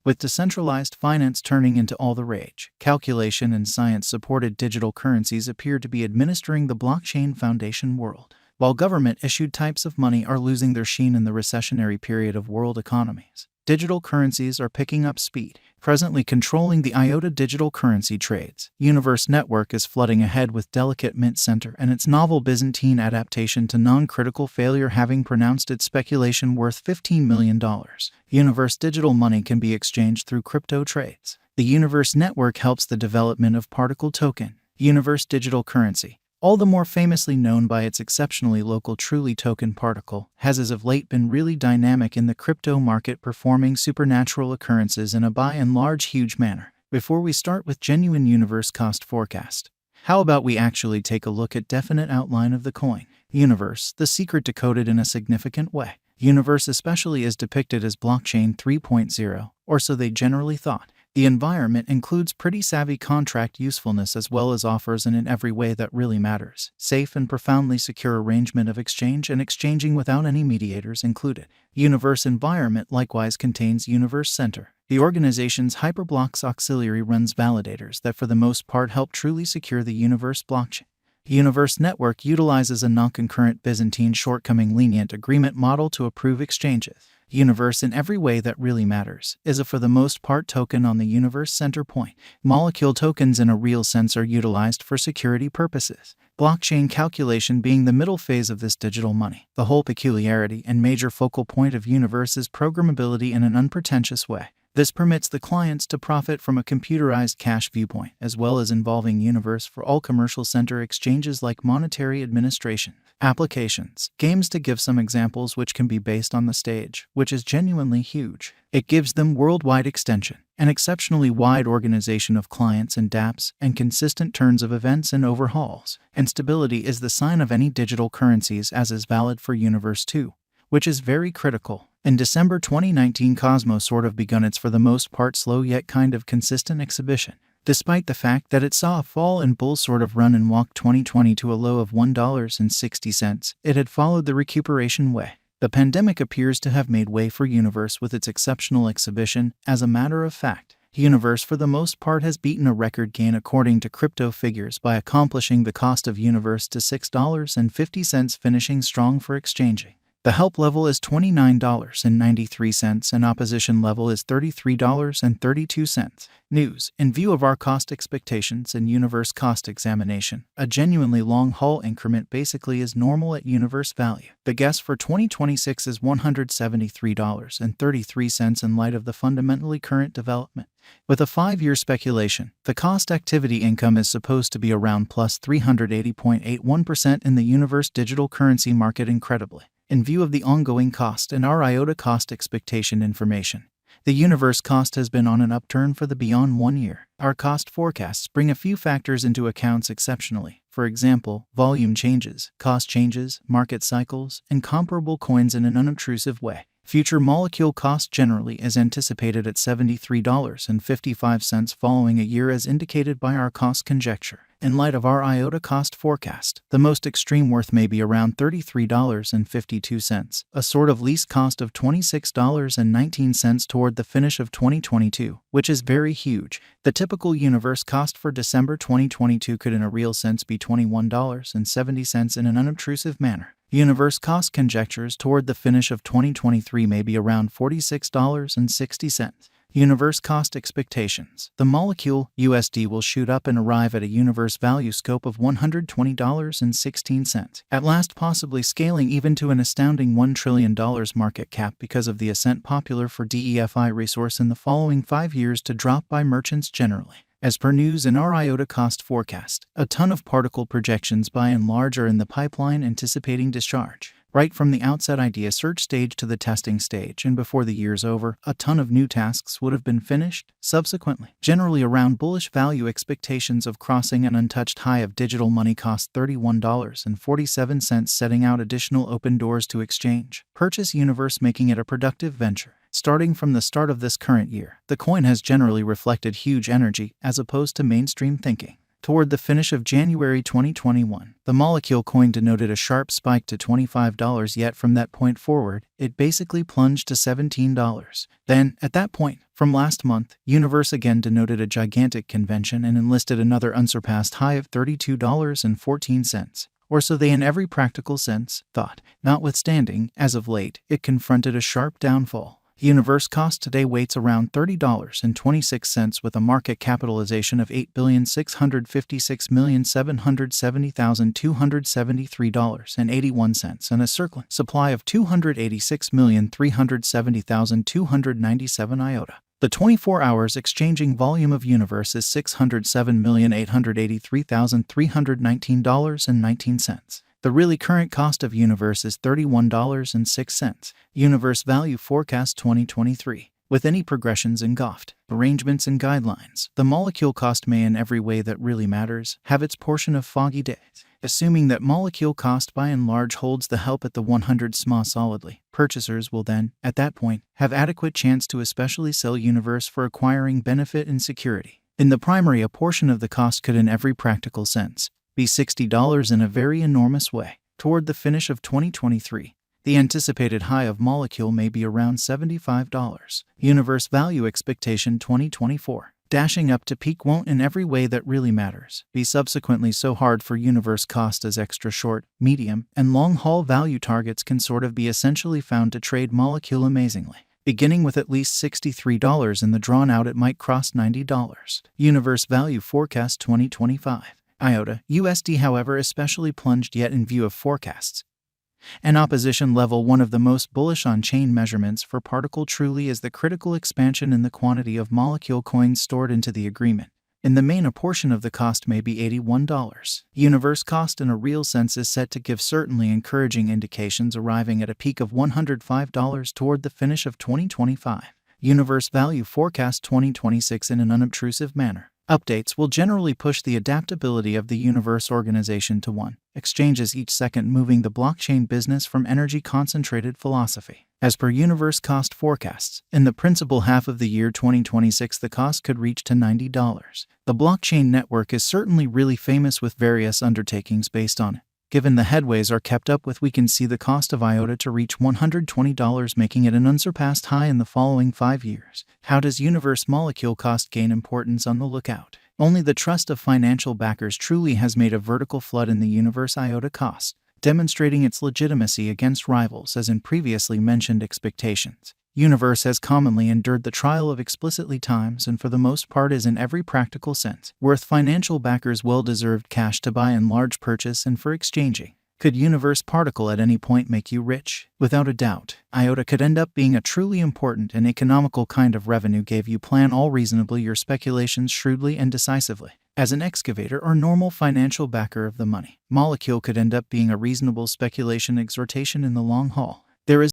With decentralized finance turning into all the rage, calculation and science-supported digital currencies appear to be administering the blockchain foundation world, while government-issued types of money are losing their sheen in the recessionary period of world economies. Digital currencies are picking up speed, presently controlling the IOTA digital currency trades. Universe Network is flooding ahead with delicate Mint Center and its novel Byzantine adaptation to non-critical failure, having pronounced its speculation worth $15 million. Universe digital money can be exchanged through crypto trades. The Universe Network helps the development of particle token, Universe digital currency, all the more famously known by its exceptionally local truly token particle, has as of late been really dynamic in the crypto market, performing supernatural occurrences in a by and large huge manner. Before we start with genuine Universe cost forecast, how about we actually take a look at definite outline of the coin? Universe, the secret decoded in a significant way. Universe especially is depicted as blockchain 3.0, or so they generally thought. The environment includes pretty savvy contract usefulness as well as offers an in every way that really matters, safe and profoundly secure arrangement of exchange and exchanging without any mediators included. Universe environment likewise contains Universe Center. The organization's Hyperblocks auxiliary runs validators that for the most part help truly secure the Universe blockchain. Universe Network utilizes a non-concurrent Byzantine shortcoming lenient agreement model to approve exchanges. Universe in every way that really matters is a for the most part token on the Universe Center point. Molecule tokens in a real sense are utilized for security purposes, blockchain calculation being the middle phase of this digital money. The whole peculiarity and major focal point of Universe is programmability in an unpretentious way. This permits the clients to profit from a computerized cash viewpoint, as well as involving Universe for all commercial center exchanges like monetary administration, applications, games, to give some examples, which can be based on the stage, which is genuinely huge. It gives them worldwide extension, an exceptionally wide organization of clients and dApps, and consistent turns of events and overhauls. And stability is the sign of any digital currencies, as is valid for Universe too, which is very critical. In December 2019, Cosmos sort of begun its for the most part slow yet kind of consistent exhibition. Despite the fact that it saw a fall and bull sort of run and walk 2020 to a low of $1.60, it had followed the recuperation way. The pandemic appears to have made way for Universe with its exceptional exhibition. As a matter of fact, Universe for the most part has beaten a record gain according to crypto figures by accomplishing the cost of Universe to $6.50, finishing strong for exchanging. The help level is $29.93 and opposition level is $33.32. News: in view of our cost expectations and Universe cost examination, a genuinely long-haul increment basically is normal at Universe value. The guess for 2026 is $173.33 in light of the fundamentally current development. With a 5-year speculation, the cost activity income is supposed to be around plus 380.81% in the Universe digital currency market. Incredibly, in view of the ongoing cost and our IOTA cost expectation information, the Universe cost has been on an upturn for the beyond 1 year. Our cost forecasts bring a few factors into account exceptionally. For example, volume changes, cost changes, market cycles, and comparable coins in an unobtrusive way. Future molecule cost generally is anticipated at $73.55 following a year as indicated by our cost conjecture. In light of our IOTA cost forecast, the most extreme worth may be around $33.52, a sort of least cost of $26.19 toward the finish of 2022, which is very huge. The typical Universe cost for December 2022 could in a real sense be $21.70 in an unobtrusive manner. Universe cost conjectures toward the finish of 2023 may be around $46.60. Universe cost expectations: the molecule USD will shoot up and arrive at a Universe value scope of $120.16, at last possibly scaling even to an astounding $1 trillion market cap because of the ascent popular for DeFi resource in the following 5 years to drop by merchants generally. As per news in our IOTA cost forecast, a ton of particle projections by and large are in the pipeline anticipating discharge. Right from the outset idea search stage to the testing stage, and before the year's over, a ton of new tasks would have been finished. Subsequently, generally around bullish value expectations of crossing an untouched high of digital money cost $31.47, setting out additional open doors to exchange, purchase Universe, making it a productive venture. Starting from the start of this current year, the coin has generally reflected huge energy as opposed to mainstream thinking. Toward the finish of January 2021, the Molecule coin denoted a sharp spike to $25, yet from that point forward, it basically plunged to $17. Then, at that point, from last month, Universe again denoted a gigantic convention and enlisted another unsurpassed high of $32.14. Or so they in every practical sense thought. Notwithstanding, as of late, it confronted a sharp downfall. Universe cost today waits around $30.26 with a market capitalization of $8,656,770,273.81 and a circling supply of 286,370,297 IOTA. The 24 hours exchanging volume of Universe is $607,883,319.19. The really current cost of Universe is $31.06. Universe Value Forecast 2023. With any progressions engulfed, arrangements and guidelines, the Molecule cost may in every way that really matters have its portion of foggy days. Assuming that Molecule cost by and large holds the help at the 100 SMA solidly, purchasers will then, at that point, have adequate chance to especially sell Universe for acquiring benefit and security. In the primary, a portion of the cost could in every practical sense be $60 in a very enormous way. Toward the finish of 2023, the anticipated high of Molecule may be around $75. Universe Value Expectation 2024. Dashing up to peak won't in every way that really matters be subsequently so hard for Universe cost as extra short, medium, and long-haul value targets can sort of be essentially found to trade Molecule amazingly. Beginning with at least $63 in the drawn out, it might cross $90. Universe Value Forecast 2025. IOTA USD, however, especially plunged yet in view of forecasts. An opposition level, one of the most bullish on-chain measurements for particle, truly is the critical expansion in the quantity of Molecule coins stored into the agreement. In the main, a portion of the cost may be $81. Universe cost in a real sense is set to give certainly encouraging indications, arriving at a peak of $105 toward the finish of 2025. Universe Value Forecast 2026 in an unobtrusive manner. Updates will generally push the adaptability of the Universe organization to one. Exchanges each second, moving the blockchain business from energy-concentrated philosophy. As per Universe cost forecasts, in the principal half of the year 2026 the cost could reach to $90. The blockchain network is certainly really famous with various undertakings based on it. Given the headways are kept up with, we can see the cost of IOTA to reach $120, making it an unsurpassed high in the following 5 years. How does Universe Molecule cost gain importance? On the lookout. Only the trust of financial backers truly has made a vertical flood in the Universe IOTA cost, demonstrating its legitimacy against rivals as in previously mentioned expectations. Universe has commonly endured the trial of explicitly times and for the most part is in every practical sense worth financial backers well-deserved cash to buy in large purchase and for exchanging. Could Universe particle at any point make you rich? Without a doubt, IOTA could end up being a truly important and economical kind of revenue gave you plan all reasonably your speculations shrewdly and decisively. As an excavator or normal financial backer of the money, Molecule could end up being a reasonable speculation exhortation in the long haul.